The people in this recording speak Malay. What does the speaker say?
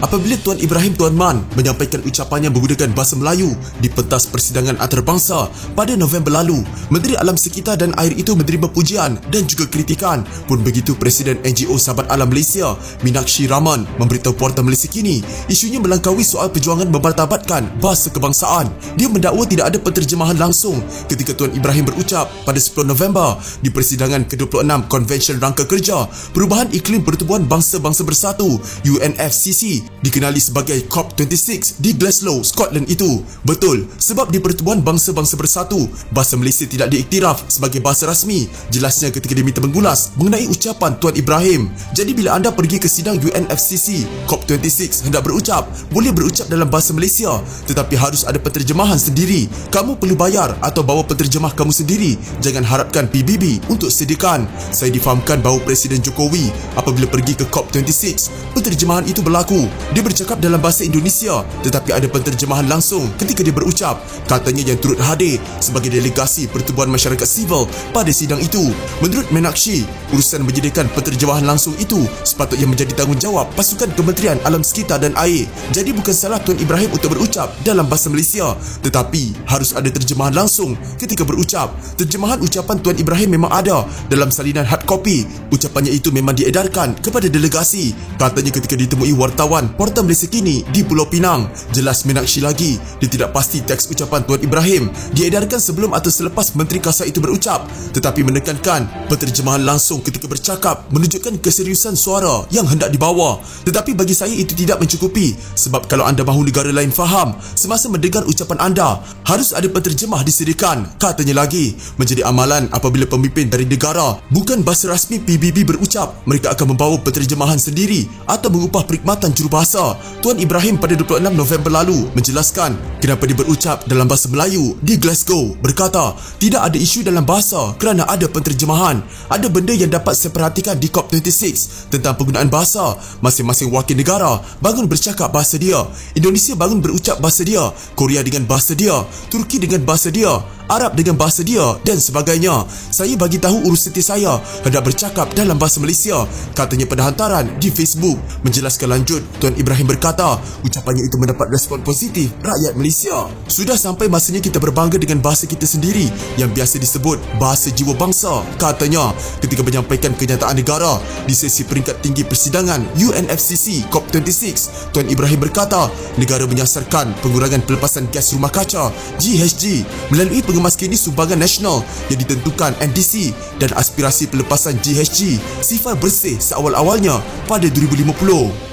apabila Tuan Ibrahim Tuan Man menyampaikan ucapannya menggunakan bahasa Melayu di pentas persidangan antarabangsa pada November lalu. Menteri Alam Sekitar dan Air itu menerima pujian dan juga kritikan. Pun begitu Presiden NGO Sahabat Alam Malaysia, Meenakshi Rahman, memberitahu Portal Malaysia Kini, isunya melangkaui soal perjuangan memartabatkan bahasa kebangsaan. Dia mendakwa tidak ada penterjemahan langsung ketika Tuan Ibrahim berucap pada 10 November di persidangan ke-26 Konvensyen Rangka Kerja Perubahan Iklim Pertubuhan Bangsa-Bangsa Bersatu UNFCCC, dikenali sebagai COP26 di Glasgow, Scotland itu. Betul, sebab di Pertubuhan Bangsa-Bangsa Bersatu, bahasa Malaysia tidak diiktiraf sebagai bahasa rasmi. Jelasnya ketika diminta mengulas mengenai ucapan Tuan Ibrahim. Jadi bila anda pergi ke sidang UNFCCC COP26 hendak berucap, boleh berucap dalam bahasa Malaysia, tetapi harus ada penterjemahan sendiri. Kamu perlu bayar atau bawa penterjemah kamu sendiri. Jangan harapkan PBB untuk sediakan. Saya difahamkan bahawa Presiden Jokowi apabila pergi ke COP26, penterjemahan itu berlaku. Dia bercakap dalam bahasa Indonesia, tetapi ada penterjemahan langsung ketika dia berucap. Katanya yang turut hadir sebagai delegasi Pertubuhan Masyarakat Sivil pada sidang itu. Menurut Meenakshi, urusan menyediakan penterjemahan langsung itu sepatutnya menjadi tanggungjawab pasukan Kementerian Alam Sekitar dan Air. Jadi bukan salah Tuan Ibrahim untuk berucap dalam bahasa Malaysia, tetapi harus ada terjemahan langsung ketika berucap. Terjemahan ucapan Tuan Ibrahim memang ada dalam salinan hard copy. Ucapannya itu memang diedarkan kepada delegasi. Katanya ketika ditemui wartawan Portal Malaysia Kini di Pulau Pinang. Jelas Meenakshi lagi, dia tidak pasti teks ucapan Tuan Ibrahim diedarkan sebelum atau selepas Menteri Kasar itu berucap, tetapi menekankan penterjemahan langsung ketika bercakap menunjukkan keseriusan suara yang hendak dibawa. Tetapi bagi saya itu tidak mencukupi, sebab kalau anda mahu negara lain faham semasa mendengar ucapan anda, harus ada penterjemah disediakan. Katanya lagi, menjadi amalan apabila pemimpin dari negara bukan bahasa rasmi PBB berucap, mereka akan membawa penterjemahan sendiri atau mengupah perkhidmatan jurubahasa. Tuan Ibrahim pada 26 November lalu menjelaskan kenapa dia berucap dalam bahasa Melayu di Glasgow. Berkata, tidak ada isu dalam bahasa kerana ada penterjemahan. Ada benda yang dapat saya perhatikan di COP26 tentang penggunaan bahasa. Masing-masing wakil negara bangun bercakap bahasa dia. Indonesia bangun berucap bahasa dia, Korea dengan bahasa dia, Turki dengan bahasa dia, Arab dengan bahasa dia dan sebagainya. Saya bagi tahu urus seti saya hendak bercakap dalam bahasa Malaysia, katanya pada hantaran di Facebook. Menjelaskan lanjut, Tuan Ibrahim berkata ucapannya itu mendapat respon positif rakyat Malaysia. Sudah sampai masanya kita berbangga dengan bahasa kita sendiri yang biasa disebut bahasa jiwa bangsa, katanya ketika menyampaikan kenyataan negara di sesi peringkat tinggi persidangan UNFCCC COP26. Tuan Ibrahim berkata negara menyasarkan pengurangan pelepasan gas rumah kaca GHG melalui mengemas sumbangan nasional yang ditentukan NDC dan aspirasi pelepasan GHG sifar bersih seawal-awalnya pada 2050.